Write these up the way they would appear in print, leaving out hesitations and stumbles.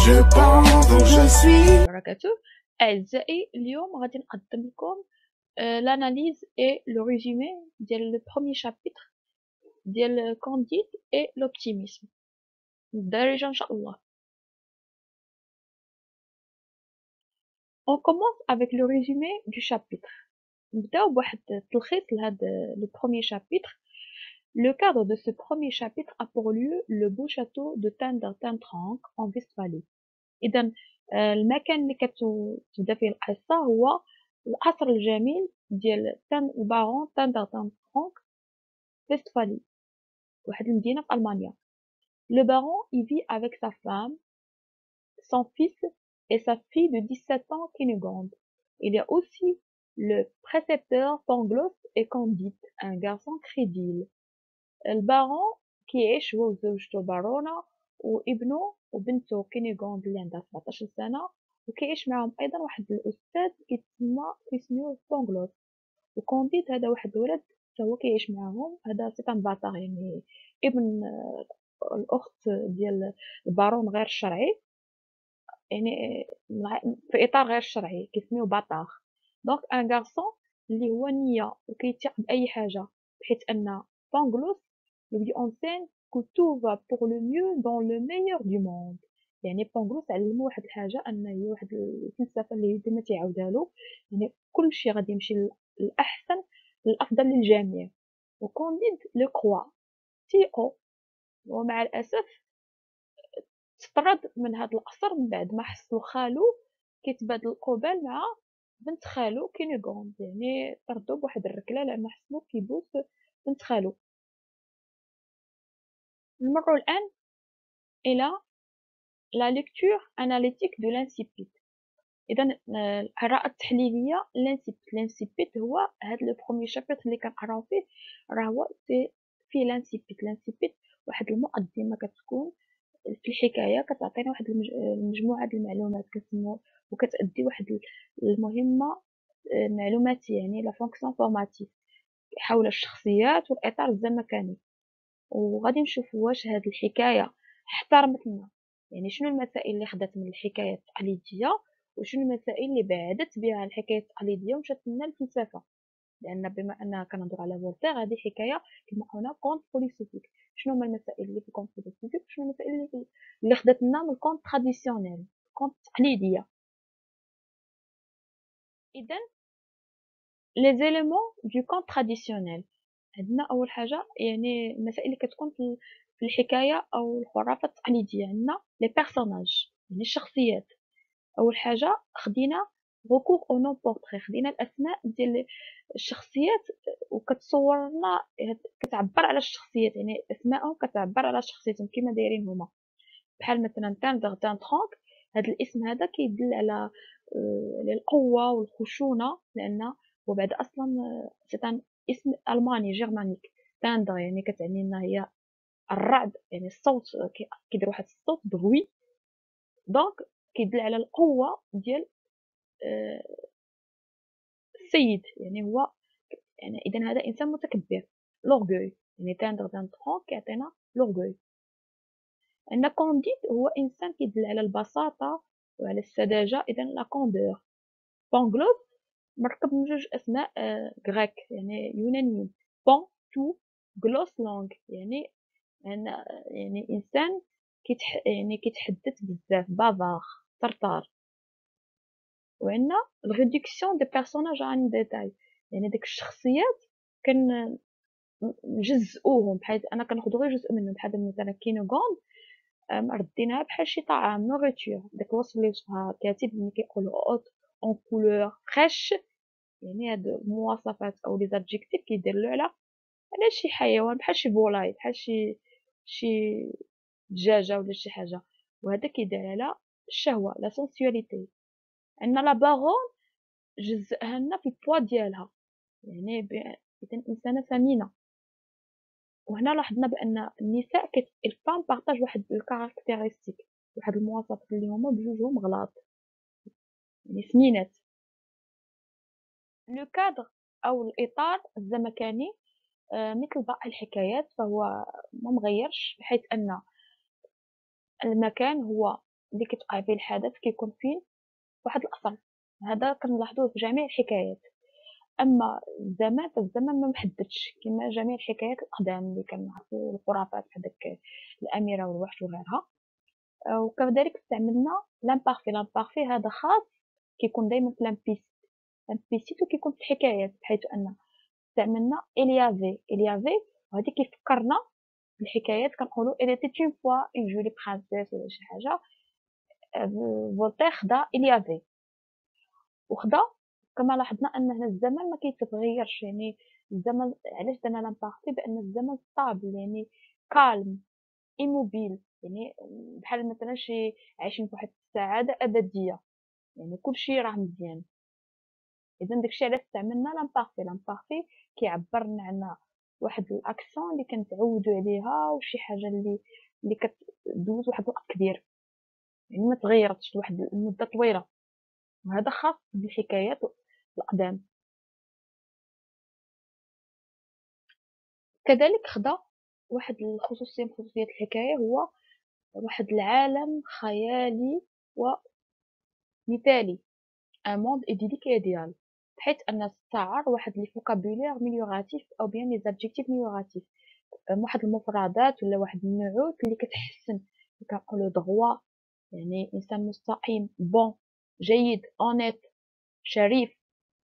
Je pense donc je suis. barakatuh. أعزائي اليوم غادي نقدم لكم l'analyse et le résumé ديال le premier chapitre ديال Candide et l'optimisme. بالدارجة إن شاء الله. On commence avec le résumé du chapitre. نبداو بواحد التلخيص لهاد le premier chapitre. Le cadre de ce premier chapitre a pour lieu le beau château de Tannenberg en Westphalie. إذا المكان اللي كتبدا فيه القصة هو القصر الجميل ديال البارون تاندرتانفرونك Westphalie, واحد المدينة في ألمانيا. Le baron y vit avec sa femme, son fils et sa fille de 17 ans Cunégonde. Il y a aussi le précepteur Pangloss et Candide, un garçon crédule. البارون كيعيش هو وزوجته بارونة وابنه وبنته كينيغوند اللي عندها 17 سنة، وكيعيش معاهم أيضا واحد الأستاذ كيسميوه بونغلوس. وكونديد هذا واحد الولد حتى هو كيعيش معاهم، هذا سي ان باطار يعني ابن الأخت ديال البارون غير الشرعي، يعني في إطار غير شرعي كيسميوه باطار. دونك ان غارسون اللي هو نية وكيتيق بأي حاجة، بحيث أن بونغلوس lui dit en scène que tout va pour le mieux dans le meilleur du monde. يعني بونغلوس علمو واحد الحاجة، أن هي واحد الفلسفة اللي ديما تيعاودها له، يعني كلشي غادي يمشي للأحسن للأفضل للجميع. وكونديد لو كروا تيقو، ومع الأسف تطرد من هاد القصر من بعد ما حسو خالو كيتبادل القبال مع بنت خالو كينيغوند، يعني طردو بواحد الركلة لأن حسو كيبوس بنت خالو. نمرو الآن إلى la lecture analytique de l'incipit. إذا القراءة التحليلية l'incipit هو هاد لو بروميي شابتر اللي كنقراو فيه، راه هو فيه l'incipit واحد المقدمة كتكون في الحكاية كتعطينا واحد المجموعة د المعلومات كتسمو وكتأدي واحد المهمة معلوماتية، يعني لا فونكسيون فورماتيف حول الشخصيات والإطار الزمكاني. وغادي نشوفوا واش هاد الحكاية احترمتنا، يعني شنو المسائل اللي خدات من الحكاية التقليدية وشنو المسائل اللي بعدت بها الحكاية التقليدية ومشات لنا الفلسفة. لأن بما أننا كنهضروا على فولتير، هذه حكاية كما قلنا كونت بوليسوفيك. شنو هما المسائل اللي في الكونت بوليسوفيك وشنو المسائل اللي خدات لنا من الكونت تراديسيونيل، الكونت التقليدية. إذا les éléments du conte traditionnel، عندنا أول حاجة يعني المسائل اللي كتكون في الحكاية أو الخرافة التقليدية. عندنا لي بيرسوناج يعني الشخصيات. أول حاجة خدينا recours au nom portrait، خدينا الأسماء ديال الشخصيات وكتصور لنا كتعبر على الشخصيات، يعني أسمائهم كتعبر على شخصيتهم كيما دايرين هما. بحال مثلا تانغ هذا الاسم هذا كيدل على القوة والخشونة، لأن وبعد أصلا سيتان اسم ألماني جيرمانيك. تاندر يعني كتعني أنها هي الرعد، يعني الصوت كيدير واحد الصوت بغوي، دونك كيدل على القوة ديال السيد، يعني هو يعني إذا هذا إنسان متكبر. لورغوي يعني تاندر كيعطينا لورغوي. عندنا كونديد هو إنسان كيدل على البساطة وعلى السذاجة، إذا لا كوندور. بونغلوس مركب من جوج أسماء غريك يعني يونانيين، بون تو غلوس لونغ يعني يعني إنسان يعني كيتحدث بزاف، بافار طرطار. وعندنا الريدكسيون دي بيرسوناج عن ديتاي، يعني ديك الشخصيات نجزئوهم، بحيث أنا كناخدو غير جزء منهم. بحال مثلا كينوغوند رديناها بحال شي طعام نوريتور، داك الوصف اللي وصفها الكاتب ملي كيقولو اوت اون كولور فريش، يعني هاد المواصفات او لي زادجيكتيف كيدلوا على شي حيوان بحال شي فولاي، بحال شي دجاجه ولا شي حاجه. وهذا كيدل على الشهوه لا سونسياليتي. عندنا لا بارون جزءها لنا في البوا ديالها، يعني اذا انسانه ثمينه. وهنا لاحظنا بان النساء الفام بارطاج واحد الكاركتيرستيك، واحد المواصفات اللي هما بجوجهم غلاط، يعني ثمينات. لو كادر او الاطار الزمكاني مثل باقي الحكايات فهو ما مغيرش، بحيث ان المكان هو اللي كتوقع فيه الحدث كيكون فين واحد الأثر. هذا كنلاحظوه في جميع الحكايات. أما الزمان فالزمان ما محددش كما جميع الحكايات الأقدام اللي كنعرفو الخرافات بحال داك الأميرة والوحش وغيرها. وكذلك استعملنا لامبارفي هذا خاص كيكون دايما في لامبيسيت وكيكون في الحكايات، بحيث أن استعملنا إليافي وهذا كيفكرنا بالحكايات. كنقولوا إلي تيت اون فوا اون جولي برانسيس ولا شي حاجة. فولتير خدا إليافي وخدا. كما لاحظنا ان هنا الزمن ما كيتغيرش، يعني الزمن علاش درنا لامبارتي بان الزمن ستابل، يعني كالم ايموبيل، يعني بحال مثلا شي عايشين في واحد السعاده ابديه، يعني كلشي راه مزيان. اذا داكشي علاش استعملنا لامبارتي كيعبرنا عن واحد الاكسون اللي كنتعودوا عليها وشي حاجه اللي كتدوز واحد الوقت كبير، يعني ما تغيرتش لواحد المده طويله. وهذا خاص بالحكايات الأقدام. كذلك خدا واحد الخصوصية من خصوصيات الحكاية، هو واحد العالم خيالي ومثالي، ان موند idyllique idéal، بحيث أن استعار واحد لي فوكابولير ميليوراتيف أو بيان لي زادجيكتيف ميليوراتيف، واحد المفردات ولا واحد النعوت اللي كتحسن، اللي كنقولو دغوا، يعني إنسان مستقيم، بون، جيد، اونيت، شريف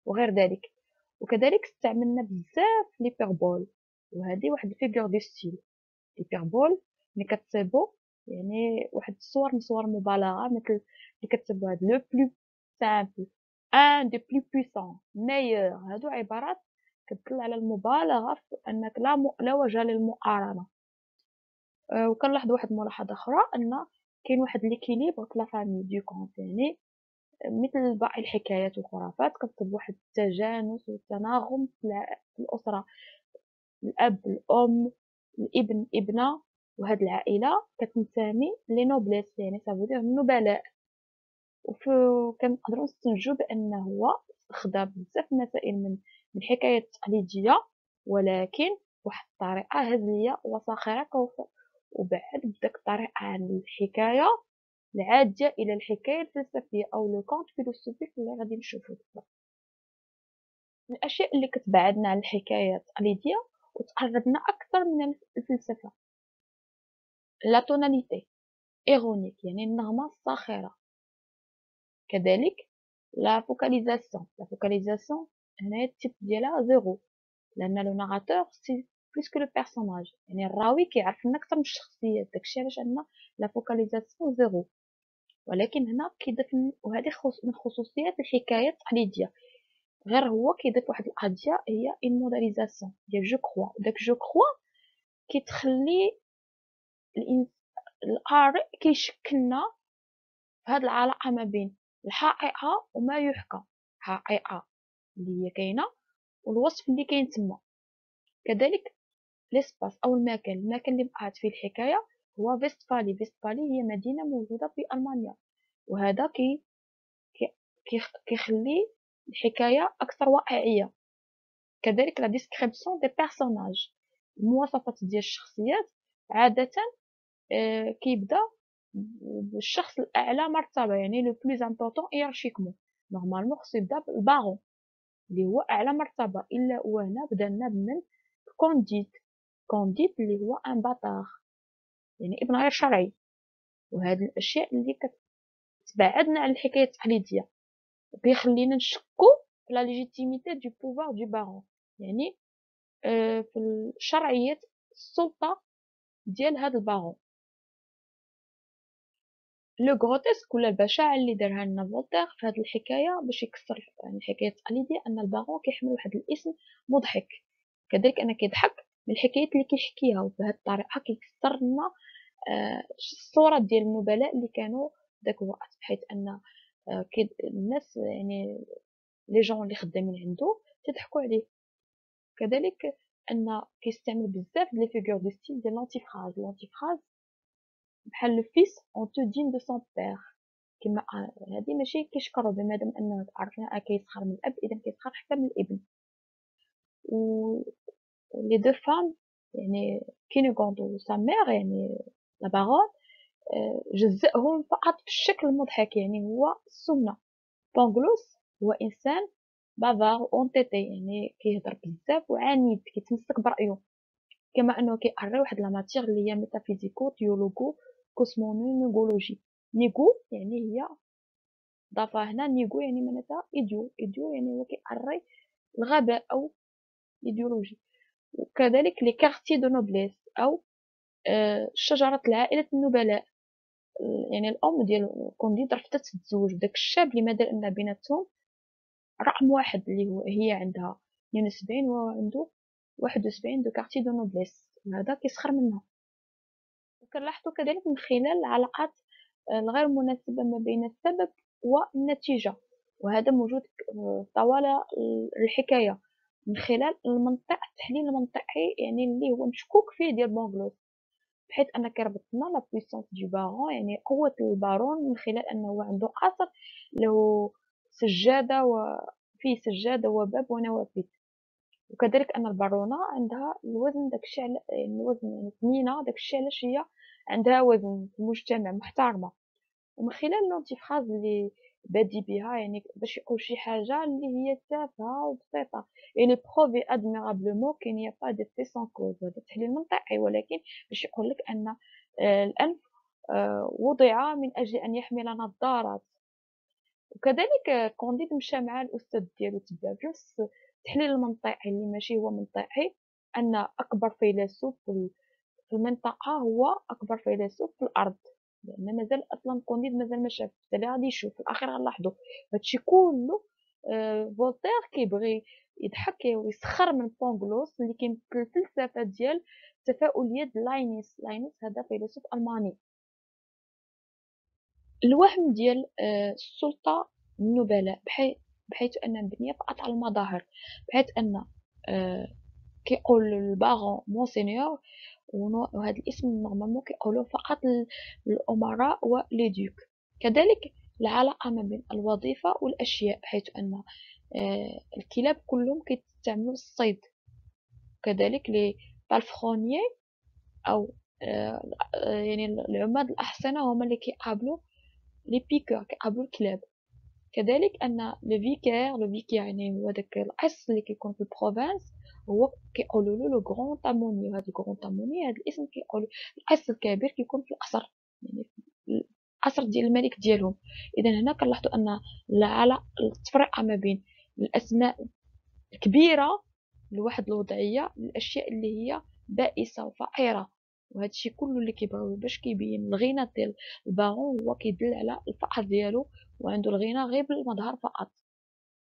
وغير ذلك. وكذلك استعملنا بزاف ليبربول، وهذه واحد الفيغور دو ستيل. ليبربول ملي كتصيبو يعني واحد الصور من صور المبالغه، مثل اللي كتصيبو هاد لو بلو سامبل، ان دو بلو بويسون، ميور. هادو عبارات كتدل على المبالغه في انك لا وجه للمقارنه. وكنلاحظ واحد الملاحظه اخرى، ان كاين واحد ليكيليبر في لا فامي دو كونت، يعني مثل باقي الحكايات والخرافات كتطلب واحد التجانس والتناغم في الأسرة، الأب، الأم، الابن، ابنة، وهاد العائلة كتنتمي لي نوبليس، يعني سافودير النبلاء. كنقدروا نستنتجوا بأن هو خدا بزاف المسائل من الحكايات التقليدية، ولكن بواحد الطريقة هزلية وساخرة، وبعد بداك الطريقة عن الحكاية العادية إلى الحكاية الفلسفية أو لو كونت فيلوسوفيك اللي غادي نشوفو دابا. من الأشياء اللي كتبعدنا عن الحكاية التقليدية وتقربنا أكثر من الفلسفة، لا توناليتي إيغونيك، يعني النغمة الصاخرة. كذلك لا فوكاليزاسيون هنايا التيب ديالها زيرو، لأن لو ناراتور سي بلوس كو لو بيرسوناج، يعني الراوي كيعرف لنا أكثر من الشخصيات، داكشي علاش عندنا لا فوكاليزاسيون زيرو. ولكن هنا كيضيف وهذه من خصوصيات الحكايات التقليديه، غير هو كيضيف واحد القضيه هي الموديليزاسيون ديال جو كخوا. داك جو كخوا كتخلي القارئ كيشكلنا في هذه العلاقه ما بين الحقيقه وما يحكى، حقيقه اللي هي كاينه والوصف اللي كاين تما. كذلك ليسباس او المكان اللي وقعت فيه الحكايه هو فيستفالي هي مدينه موجوده في المانيا، وهذا كيخلي الحكاية أكثر واقعية. كذلك لا ديسكريبسيون دي بيرسوناج، المواصفات ديال الشخصيات عادة كيبدا بالشخص الأعلى مرتبة، يعني لو بلوز امبورطون ايرشيكمون. نورمالمون خصو يبدا بالبارون اللي هو أعلى مرتبة، إلا وهنا بدلنا بمن كونديت اللي هو ان باتار، يعني ابن غير شرعي. وهذه الأشياء اللي كتبعدنا على الحكاية التقليدية وكيخلينا نشكو في لا ليجيتيميتي دو بوفوار دو بارون، يعني في شرعية السلطة ديال هاد البارون. لو غروتيسك ولا البشاعة اللي دارها لنا فولتير في هاد الحكاية باش يكسر يعني الحكاية التقليدية، أن البارون كيحمل واحد الاسم مضحك، كذلك أنا كيضحك من الحكايات اللي كيحكيها، وبهاد الطريقة كيكسر لنا الصورة ديال النبلاء اللي كانوا داك الوقت، بحيث أن الناس يعني لي جون اللي خدامين عنده تضحكوا عليه. كذلك ان كيستعمل بزاف لي فيغور دو ستيل ديال لونتي فراز بحال لو فيس اون تو دين دو سون بير، كما هذه ماشي كيشكروا بمادام انه عرفنا كيسخر من الاب اذا كيسخر حتى من الابن. و لي دو فام يعني كينيغوند و سا مير يعني لا بارون جزأهم فقط في الشكل المضحك، يعني هو السمنة. بونغلوس هو إنسان بافار اونتيتي، يعني كيهضر بزاف وعنيد، كيتمسك برأيه، كما أنه كيقري واحد لا ماتيغ اللي هي ميتافيزيكو تيولوجو كوسمونيغولوجي. نيغو يعني هي ضافها هنا، نيغو يعني معناتها إيديو، إيديو يعني هو كيقري الغباء أو إيديولوجي. وكذلك لي كارتي دو نوبليس أو شجرة العائلة النبلاء. يعني الأم ديال كونديد رفضت تتزوج بداك الشاب اللي ما دار أن بيناتهم رقم واحد اللي هو هي عندها 72 وهو عنده 71 دو كارتي دو نوبليس، وهذا كيسخر منها. وكنلاحظوا كذلك من خلال العلاقات الغير مناسبة ما بين السبب والنتيجة، وهذا موجود طوال الحكاية من خلال التحليل المنطقي، يعني اللي هو مشكوك فيه ديال بونغلوس، بحيث أن كيربط لنا لا بويسونس دو بارون، يعني قوة البارون، من خلال أنه عنده قصر له سجادة وفيه سجادة وباب ونوافذ. وكذلك أن البارونة عندها الوزن، داكشي على يعني الوزن يعني ثمينة، داكشي علاش هي عندها وزن في المجتمع، محترمة. ومن خلال لونتيفراز اللي بادي بها، يعني باش يقول شي حاجة اللي هي تافهة وبسيطة، يعني بروفي ادميرابلومون كي نيا با دي في سون كوز. هذا تحليل منطقي، ولكن باش يقول لك أن الأنف وضع من أجل أن يحمل نظارات. وكذلك كونديد مشى مع الأستاذ ديالو تبع في نفس التحليل المنطقي اللي ماشي هو منطقي، أن أكبر فيلسوف في المنطقة هو أكبر فيلسوف في الأرض، لأن مازال أصلا كونديد مازال ما شاف، اللي غادي يشوف في الأخير غنلاحظو هادشي كله. فولتير كيبغي يضحك ويسخر من بونغلوس اللي كيمثل الفلسفة ديال تفاؤلية لاينيس. لاينيس هذا فيلسوف ألماني. الوهم ديال السلطة النبلاء بحيث أنها مبنية فقط على المظاهر، بحيث أن كيقول البارون مونسينيور، وهذا الاسم نورمالمون كيقولوه فقط للأمراء ولي ديوك. كذلك العلاقة ما بين الوظيفة والأشياء، بحيث أن الكلاب كلهم كيستعملوا الصيد. كذلك لي بالفرونيي أو يعني العماد الأحصنة هما اللي كيقابلوا لي بيكور، كيقابلوا الكلاب. كذلك أن لو فيكير يعني هو داك القس اللي كيكون في البروفانس، هو كيقولوا له لو غران تاموني. وهذا الغران تاموني هذا الاسم كيقولوا القس الكبير كيكون في القصر، يعني في القصر ديال الملك ديالهم. اذا هنا كنلاحظوا ان التفرقه ما بين الاسماء الكبيره لواحد الوضعيه للاشياء اللي هي بائسه وفقيره. وهذا الشيء كله اللي كيبغيو باش كيبين الغنى ديال البارون، هو كيدل على الفقر ديالو، وعنده الغنى غير بالمظهر فقط.